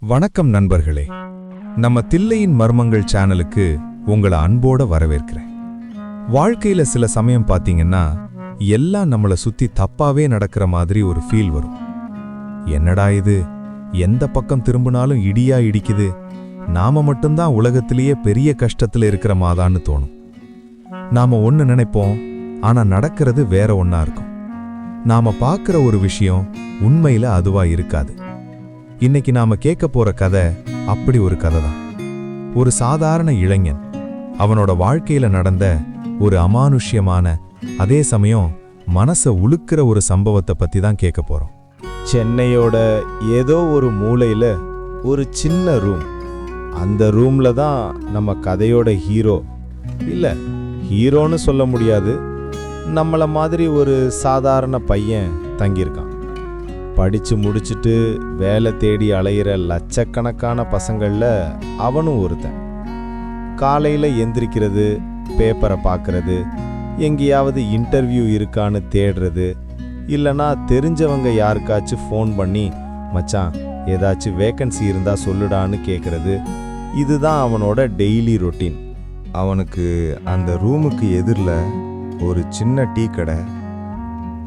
வணக்கம் நண்பர்களே, நம்ம தில்லையின் மர்மங்கள் சேனலுக்கு உங்களை அன்போட வரவேற்கிறேன். வாழ்க்கையில சில சமயம் பாத்தீங்கன்னா எல்லாம் நம்மளை சுத்தி தப்பாவே நடக்கிற மாதிரி ஒரு ஃபீல் வரும். என்னடா இது, எந்த பக்கம் திரும்பினாலும் இடியா இடிக்குது, நாம மட்டும்தான் உலகத்திலேயே பெரிய கஷ்டத்துல இருக்கிற மாதான்னு தோணும். நாம ஒன்னு நினைப்போம், ஆனா நடக்கிறது வேற ஒன்னா இருக்கும். நாம பார்க்கிற ஒரு விஷயம் உண்மையில அதுவா இருக்காது. இன்னைக்கு நாம கேட்க போற கதை அப்படி ஒரு கதை தான். ஒரு சாதாரண இளைஞன், அவனோட வாழ்க்கையில நடந்த ஒரு அமானுஷ்யமான, அதே சமயம் மனச உலுக்கிற ஒரு சம்பவத்தை பத்தி தான் கேட்க போறோம். சென்னையோட ஏதோ ஒரு மூலையில ஒரு சின்ன ரூம். அந்த ரூம்ல தான் நம்ம கதையோட ஹீரோ, இல்ல ஹீரோன்னு சொல்ல முடியாது, நம்மள மாதிரி ஒரு சாதாரண பையன் தங்கியிருக்கான். படிச்சு முடிச்சுட்டு வேலை தேடி அலையிற லட்சக்கணக்கான பசங்கள்ல அவனும் ஒருத்தன். காலையில எந்திரிக்கிறது, பேப்பரை பார்க்கறது, எங்கேயாவது இன்டர்வியூ இருக்கான்னு தேடுறது, இல்லைனா தெரிஞ்சவங்க யாருக்காச்சும் ஃபோன் பண்ணி மச்சான் ஏதாச்சும் வேக்கன்சி இருந்தா சொல்லுடான்னு கேட்கறது, இதுதான் அவனோட டெய்லி ரொட்டீன். அவனுக்கு அந்த ரூமுக்கு எதிரில் ஒரு சின்ன டீ கடை.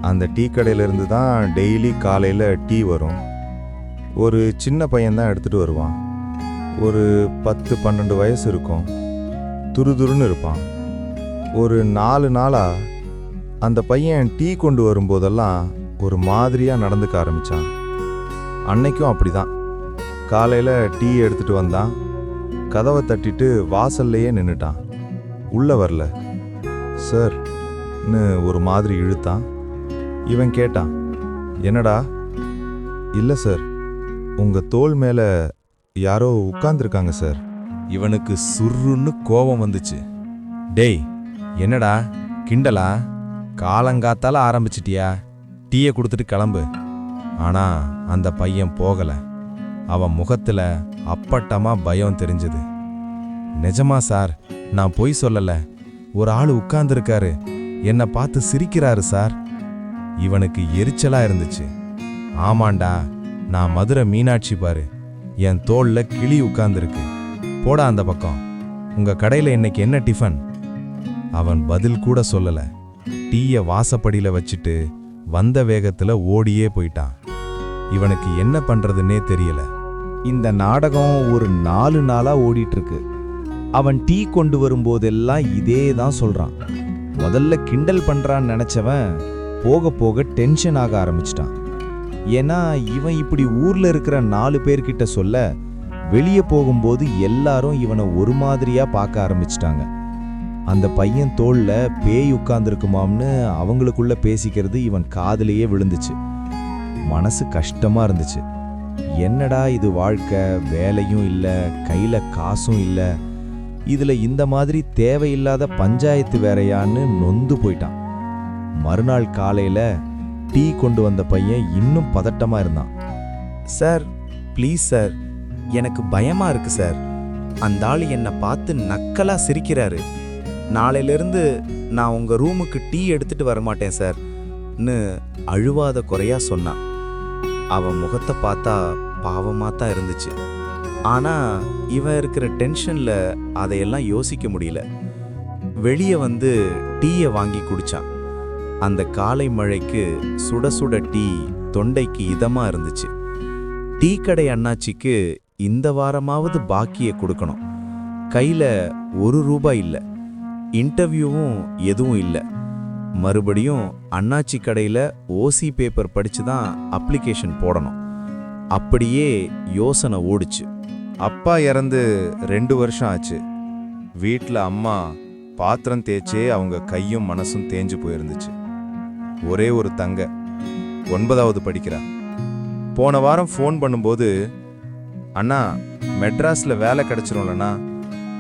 அந்த டீ கடையிலிருந்து தான் டெய்லி காலையில் டீ வரும். ஒரு சின்ன பையன்தான் எடுத்துகிட்டு வருவான். ஒரு 10-12 வயசு இருக்கும். துருதுருன்னு இருப்பான். ஒரு 4 நாளாக அந்த பையன் டீ கொண்டு வரும்போதெல்லாம் ஒரு மாதிரியாக நடந்துக்க ஆரம்பித்தான். அன்னைக்கும் அப்படிதான். காலையில் டீ எடுத்துகிட்டு வந்தான். கதவை தட்டிட்டு வாசல்லையே நின்றுட்டான். உள்ளே வரல. சார்ன்னு ஒரு மாதிரி இழுத்தான். இவன் கேட்டான், என்னடா? இல்லை சார், உங்கள் தோள் மேலே யாரோ உட்கார்ந்துருக்காங்க சார். இவனுக்கு சுருன்னு கோபம் வந்துச்சு. டேய், என்னடா கிண்டலா? காலங்காத்தால ஆரம்பிச்சிட்டியா? டீயை கொடுத்துட்டு கிளம்பு. ஆனா அந்த பையன் போகல. அவன் முகத்துல அப்பட்டமா பயம் தெரிஞ்சது. நிஜமா சார், நான் பொய் சொல்லல. ஒரு ஆள் உட்கார்ந்துருக்காரு, என்னை பார்த்து சிரிக்கிறாரு சார். இவனுக்கு எரிச்சலா இருந்துச்சு. ஆமாண்டா, நான் மதுரை மீனாட்சி பாரு, என் தோல்ல கிளி உட்கார்ந்துருக்கு. போடா அந்த பக்கம். உங்க கடையில இன்னைக்கு என்ன டிஃபன்? அவன் பதில் கூட சொல்லல. டீய வாசப்படியில வச்சுட்டு வந்த வேகத்துல ஓடியே போயிட்டான். இவனுக்கு என்ன பண்றதுன்னே தெரியல. இந்த நாடகம் ஒரு 4 நாளா ஓடிட்டு இருக்கு. அவன் டீ கொண்டு வரும்போதெல்லாம் இதே தான் சொல்றான். முதல்ல கிண்டல் பண்றான்னு நினைச்சவன் போக போக டென்ஷன் ஆக ஆரம்பிச்சிட்டான். ஏன்னா இவன் இப்படி ஊர்ல இருக்கிற 4 பேர்கிட்ட சொல்ல, வெளியே போகும்போது எல்லாரும் இவனை ஒரு மாதிரியா பார்க்க ஆரம்பிச்சிட்டாங்க. அந்த பையன் தோல்ல பேய் உட்கார்ந்துருக்குமாம்னு அவங்களுக்குள்ள பேசிக்கிறது இவன் காதுலயே விழுந்துச்சு. மனசு கஷ்டமா இருந்துச்சு. என்னடா இது வாழ்க்கை, வேலையும் இல்ல, கையில காசும் இல்ல, இதுல இந்த மாதிரி தேவையில்லாத பஞ்சாயத்து வேறையான்னு நொந்து போயிட்டான். மறுநாள் காலையில டீ கொண்டு வந்த பையன் இன்னும் பதட்டமா இருந்தான். சார், ப்ளீஸ் சார், எனக்கு பயமா இருக்கு சார். அந்த ஆள் என்னை பார்த்து நக்கலா சிரிக்கிறாரு. நாளையிலிருந்து நான் உங்க ரூமுக்கு டீ எடுத்துட்டு வரமாட்டேன் சார்ன்னு அழுவாத குறையா சொன்னான். அவன் முகத்தை பார்த்தா பாவமா தான் இருந்துச்சு. ஆனா இவன் இருக்கிற டென்ஷன்ல அதையெல்லாம் யோசிக்க முடியல. வெளியே வந்து டீயை வாங்கி குடிச்சான். அந்த காலை மழைக்கு சுட சுட டீ தொண்டைக்கு இதமா இருந்துச்சு. டீ கடை அண்ணாச்சிக்கு இந்த வாரமாவது பாக்கியை கொடுக்கணும். கையில ₹1 இல்ல. இன்டர்வியூவும் எதுவும் இல்ல. மறுபடியும் அண்ணாச்சி கடையில ஓசி பேப்பர் படிச்சு தான் அப்ளிகேஷன் போடணும். அப்படியே யோசனை ஓடிச்சு. அப்பா இறந்து 2 வருஷம் ஆச்சு. வீட்டில் அம்மா பாத்திரம் தேய்ச்சே அவங்க கையும் மனசும் தேஞ்சு போயிருந்துச்சு. ஒரே ஒரு தங்க 9வது படிக்கிறா. போன வாரம் ஃபோன் பண்ணும்போது, அண்ணா மெட்ராஸில் வேலை கிடைச்சிரும்லண்ணா,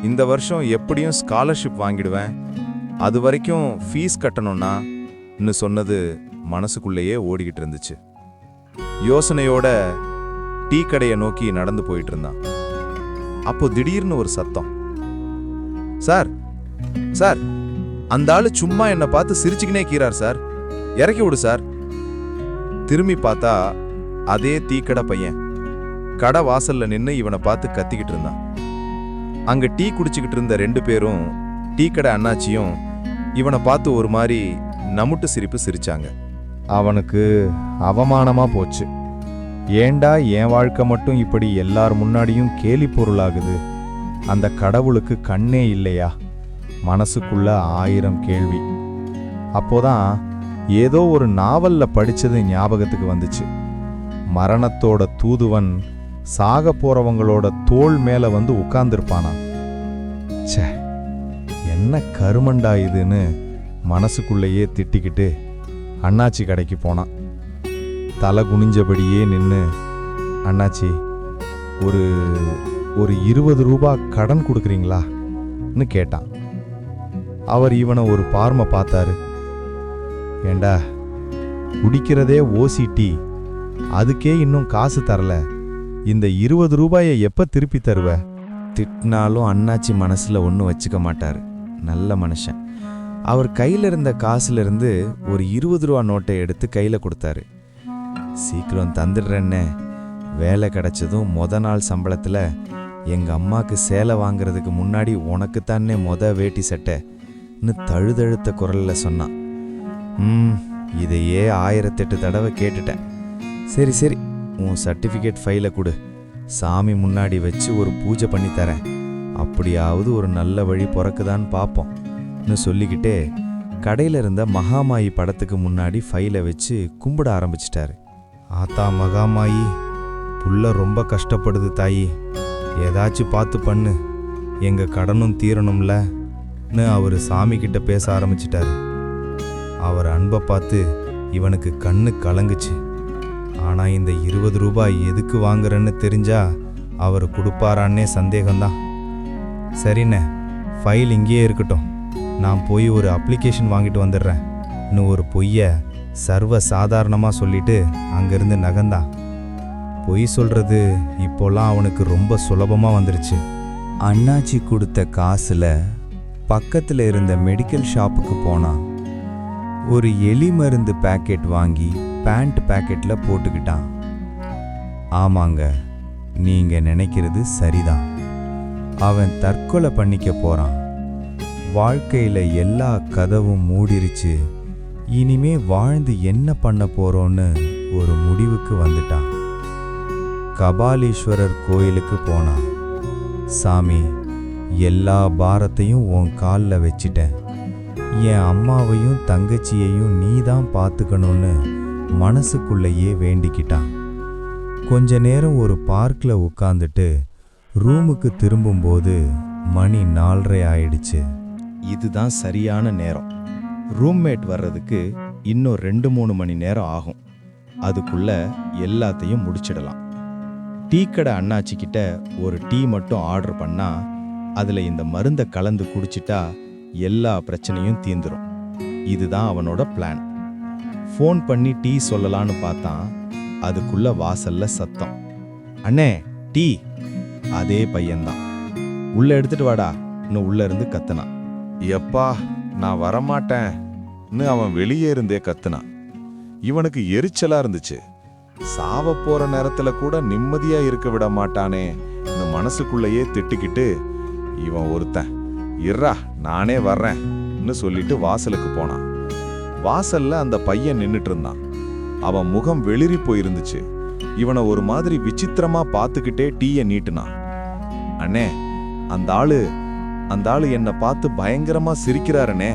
இந்த வருஷம் எப்படியும் ஸ்காலர்ஷிப் வாங்கிடுவேன், அது வரைக்கும் ஃபீஸ் கட்டணும்னா இன்னும் சொன்னது மனசுக்குள்ளேயே ஓடிக்கிட்டு இருந்துச்சு. யோசனையோட டீ கடையை நோக்கி நடந்து போயிட்டு இருந்தான். அப்போ திடீர்னு ஒரு சத்தம். சார் சார், அந்த ஆளு சும்மா என்னை பார்த்து சிரிச்சுக்கினே கீறார் சார், இறக்கி விடு சார். திரும்பி பார்த்தா அதே டீக்கடை பையன். கடை வாசல்ல நின்னு இவனை பார்த்து கத்திக்கிட்டு இருந்தான். அங்க டீ குடிச்சுக்கிட்டு இருந்த 2 பேரும், டீ கடை அண்ணாச்சியும் இவனை பார்த்து ஒரு மாதிரி நமுட்டு சிரிப்பு சிரிச்சாங்க. அவனுக்கு அவமானமா போச்சு. ஏண்டா என் வாழ்க்கை மட்டும் இப்படி எல்லார் முன்னாடியும் கேலி பொருளாகுது? அந்த கடவுளுக்கு கண்ணே இல்லையா? மனசுக்குள்ள 1000 கேள்வி. அப்போதான் ஏதோ ஒரு நாவல்ல படிச்சது ஞாபகத்துக்கு வந்துச்சு. மரணத்தோட தூதுவன் சாக போறவங்களோட தோள் மேல வந்து உட்கார்ந்துருப்பானா. ச்சே, என்ன கருமண்டா இதுன்னு மனசுக்குள்ளேயே திட்டிக்கிட்டு அண்ணாச்சி கடைக்கு போனான். தலை குனிஞ்சபடியே நின்று, அண்ணாச்சி ஒரு ஒரு 20 ரூபாய் கடன் கொடுக்குறீங்களான்னு கேட்டான். அவர் இவனை ஒரு பார்மை பார்த்தாரு. ஏண்டா, குடிக்கிறதே ஓசிட்டி, அதுக்கே இன்னும் காசு தரல, இந்த 20 ரூபாயை எப்ப திருப்பி தருவ? திட்டினாலும் அண்ணாச்சி மனசுல ஒன்றும் வச்சுக்க மாட்டாரு. நல்ல மனுஷன். அவர் கையில இருந்த காசுல இருந்து ஒரு 20 ரூபா நோட்டை எடுத்து கையில கொடுத்தாரு. சீக்கிரம் தந்துடுறேன்னே, வேலை கிடைச்சதும் நாள் சம்பளத்துல எங்க அம்மாக்கு சேலை வாங்குறதுக்கு முன்னாடி உனக்குத்தானே வேட்டி சட்டைன்னு தழுதழுத்த குரல்ல சொன்னான். இதையே 1008 தடவை கேட்டுட்டேன். சரி சரி, உன் சர்டிஃபிகேட் ஃபைலை கொடு, சாமி முன்னாடி வச்சு ஒரு பூஜை பண்ணி தரேன், அப்படியாவது ஒரு நல்ல வழி பிறக்குதான்னு பார்ப்போம்னு சொல்லிக்கிட்டே கடையில் இருந்த மகாமாயி படத்துக்கு முன்னாடி ஃபைலை வச்சு கும்பிட ஆரம்பிச்சிட்டாரு. ஆத்தா மகாமாயி, புள்ள ரொம்ப கஷ்டப்படுது தாயி, ஏதாச்சும் பார்த்து பண்ணு, எங்க கடனும் தீரணும்லன்னு அவர் சாமி கிட்ட பேச ஆரம்பிச்சிட்டாரு. அவர் அன்பை பார்த்து இவனுக்கு கண்ணு கலங்குச்சு. ஆனா இந்த 20 ரூபாய் எதுக்கு வாங்குறேன்னு தெரிஞ்சா அவர் கொடுப்பாரான்னே சந்தேகம்தான். சரிண்ணே, ஃபைல் இங்கேயே இருக்கட்டும், நான் போய் ஒரு அப்ளிகேஷன் வாங்கிட்டு வந்துடுறேன் இன்னும் ஒரு பொய்ய சர்வ சாதாரணமாக சொல்லிட்டு அங்கேருந்து நகர்ந்தான். பொய் சொல்றது இப்போல்லாம் அவனுக்கு ரொம்ப சுலபமாக வந்துருச்சு. அண்ணாச்சி கொடுத்த காசுல பக்கத்தில் இருந்த மெடிக்கல் ஷாப்புக்கு போனான். ஒரு எலி மருந்து பேக்கெட் வாங்கி பேண்ட் பேக்கெட்ல போட்டுக்கிட்டான். ஆமாங்க, நீங்க நினைக்கிறது சரிதான். அவன் தற்கொலை பண்ணிக்க போறான். வாழ்க்கையில எல்லா கதவும் மூடிருச்சு, இனிமே வாழ்ந்து என்ன பண்ண போறோன்னு ஒரு முடிவுக்கு வந்துட்டான். கபாலீஸ்வரர் கோயிலுக்கு போனான். சாமி, எல்லா பாரத்தையும் உன் காலில் வச்சிட்டேன், என் அம்மாவையும் தங்கச்சியையும் நீ தான் பார்த்துக்கணும்னு மனசுக்குள்ளேயே வேண்டிக்கிட்டான். கொஞ்ச நேரம் ஒரு பார்க்கில் உட்காந்துட்டு ரூமுக்கு திரும்பும்போது மணி 4:30 ஆயிடுச்சு. இதுதான் சரியான நேரம். ரூம்மேட் வர்றதுக்கு இன்னும் 2-3 மணி நேரம் ஆகும். அதுக்குள்ள எல்லாத்தையும் முடிச்சிடலாம். டீ கடை அண்ணாச்சிக்கிட்ட ஒரு டீ மட்டும் ஆர்டர் பண்ணா அதில் இந்த மருந்தை கலந்து குடிச்சிட்டா எல்லா பிரச்சனையும் தீந்துரும். இதுதான் அவனோட பிளான். ஃபோன் பண்ணி டீ சொல்லலான்னு பார்த்தான். அதுக்குள்ள வாசல்ல சத்தம். அண்ணே, டீ. அதே பையன்தான். உள்ள எடுத்துட்டு வாடா இன்னும் உள்ள இருந்து கத்துனான். எப்பா, நான் வரமாட்டேன்னு அவன் வெளியே இருந்தே கத்துனான். இவனுக்கு எரிச்சலா இருந்துச்சு. சாவ போற நேரத்துல கூட நிம்மதியா இருக்க விட மாட்டானே மனசுக்குள்ளேயே திட்டிக்கிட்டு, இவன் ஒருத்தன், இர்ரா நானே வர்றேன்னு சொல்லிட்டு வாசலுக்கு போனான். வாசல்ல அந்த பையன் நின்னுட்டு இருந்தான். அவன் முகம் வெளிரி போயிருந்துச்சு. இவனை ஒரு மாதிரி விசித்திரமா பார்த்துக்கிட்டே டீயை நீட்டுனான். அண்ணே, அந்த ஆளு என்னை பார்த்து பயங்கரமா சிரிக்கிறாருனே,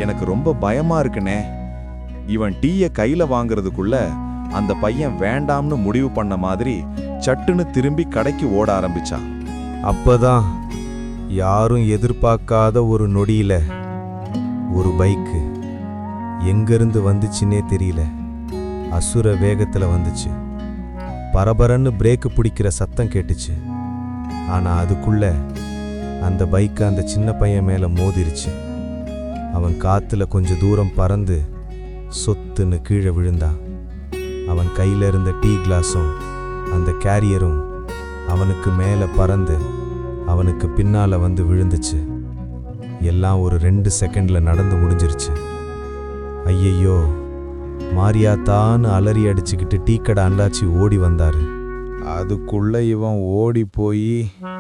எனக்கு ரொம்ப பயமா இருக்குனே. இவன் டீயை கையில வாங்குறதுக்குள்ள அந்த பையன் வேண்டாம்னு முடிவு பண்ண மாதிரி சட்டுன்னு திரும்பி கடைக்கு ஓட ஆரம்பிச்சான். அப்பதான் யாரும் எதிர்பார்க்காத ஒரு நொடியில ஒரு பைக்கு எங்கிருந்து வந்துச்சுன்னே தெரியல, அசுர வேகத்துல வந்துச்சு. பரபரன்னு பிரேக்கு பிடிக்கிற சத்தம் கேட்டுச்சு. ஆனா அதுக்குள்ள அந்த பைக்கு அந்த சின்ன பையன் மேல மோதிருச்சு. அவன் காத்துல கொஞ்ச தூரம் பறந்து சொத்துன்னு கீழே விழுந்தான். அவன் கையில இருந்த டீ கிளாஸும் அந்த கேரியரும் அவனுக்கு மேல பறந்து அவனுக்கு பின்னால வந்து விழுந்துச்சு. எல்லாம் ஒரு 2 செகண்ட்ல நடந்து முடிஞ்சிருச்சு. ஐயையோ, மாரியாத்தான்னு அலறி அடிச்சுக்கிட்டு டீ கடை அண்ணாச்சி ஓடி வந்தாரு. அதுக்குள்ள இவன் ஓடி போய்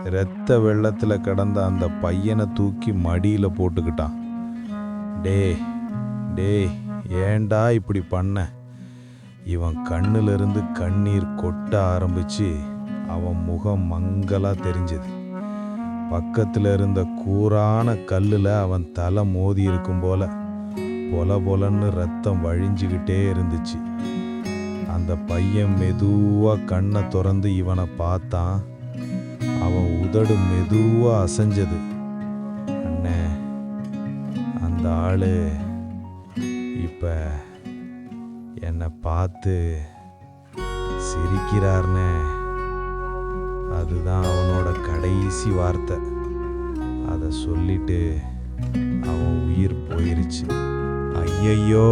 இரத்த வெள்ளத்துல கிடந்த அந்த பையனை தூக்கி மடியில போட்டுக்கிட்டான். டேய் டேய், ஏன்டா இப்படி பண்ண? இவன் கண்ணிலிருந்து கண்ணீர் கொட்ட ஆரம்பிச்சு அவன் முகம் மங்கலா தெரிஞ்சது. பக்கத்துல இருந்த கூரான கல்லுல அவன் தலை மோதி இருக்கும் போல பொல பொலன்னு ரத்தம் வழிஞ்சுக்கிட்டே இருந்துச்சு. அந்த பையன் மெதுவா கண்ணை திறந்து இவனை பார்த்தான். அவன் உதடு மெதுவா அசைஞ்சது. அண்ணே, அந்த ஆளு இப்ப என்னை பார்த்து சிரிக்கிறார்னே. அதுதான் அவனோட கடைசி வார்த்தை. அதை சொல்லிட்டு அவன் உயிர் போயிருச்சு. ஐயையோ,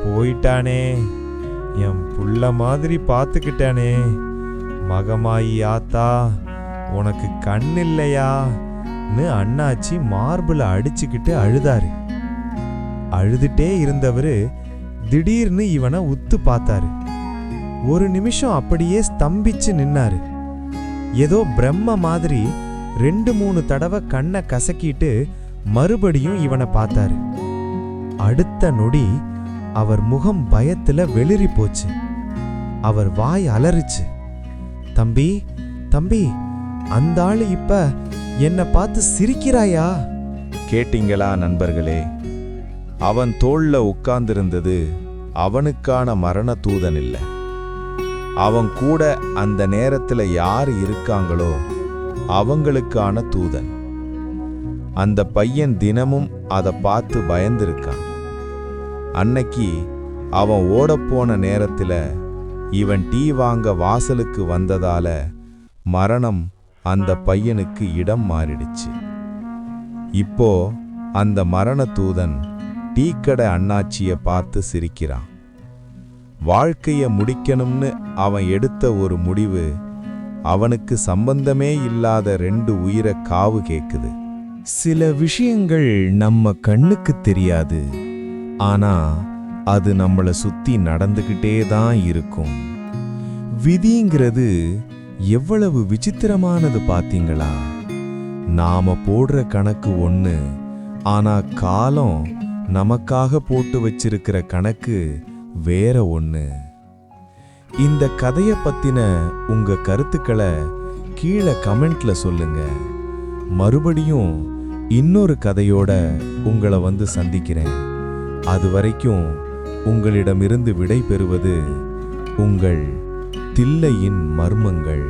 போயிட்டானே. என் புள்ள மாதிரி பார்த்துக்கிட்டானே. மகமாயி ஆத்தா, உனக்கு கண் இல்லையான்னு அண்ணாச்சி மார்பில் அடிச்சுக்கிட்டு அழுதாரு. அழுதுட்டே இருந்தவரு திடீர்னு இவனை உத்து பார்த்தாரு. ஒரு நிமிஷம் அப்படியே ஸ்தம்பிச்சு நின்னாரு. ஏதோ பிரம்ம மாதிரி 2-3 தடவை கண்ணை கசக்கிட்டு மறுபடியும் இவனை பார்த்தாரு. அடுத்த நொடி அவர் முகம் பயத்துல வெளிரி போச்சு. அவர் வாய் அலறிச்சு. தம்பி தம்பி, அந்த ஆளு இப்ப என்னை பார்த்து சிரிக்கிறாயா? கேட்டீங்களா நண்பர்களே? அவன் தோள்ல உட்கார்ந்திருந்தது அவனுக்கான மரண தூதன் இல்லை. அவன் கூட அந்த நேரத்துல யாரு இருக்காங்களோ அவங்களுக்கான தூதன். அந்த பையன் தினமும் அதை பார்த்து பயந்திருக்கான். அன்னைக்கு அவன் ஓடப்போன நேரத்துல இவன் டீ வாங்க வாசலுக்கு வந்ததால மரணம் அந்த பையனுக்கு இடம் மாறிடுச்சு. இப்போ அந்த மரண தூதன் டீக்கடை அண்ணாச்சிய பார்த்து சிரிக்கிறான். வாழ்க்கைய முடிக்கணும்னு அவன் எடுத்த ஒரு முடிவு அவனுக்கு சம்பந்தமே இல்லாத 2 உயிரை காவு கேக்குது. சில விஷயங்கள் நம்ம கண்ணுக்கு தெரியாது, ஆனா அது நம்மள சுத்தி நடந்துகிட்டே தான் இருக்கும். விதிங்கிறது எவ்வளவு விசித்திரமானது பாத்தீங்களா? நாம போடுற கணக்கு ஒண்ணு, ஆனா காலம் நமக்காக போட்டு வச்சிருக்கிற கணக்கு வேற ஒண்ணு. இந்த கதைய பத்தின உங்க கருத்துக்களை கீழே கமெண்ட்ல சொல்லுங்க. மறுபடியும் இன்னொரு கதையோட உங்களை வந்து சந்திக்கிறேன். அது வரைக்கும் உங்களிடமிருந்து விடை பெறுவது உங்கள் தில்லையின் மர்மங்கள்.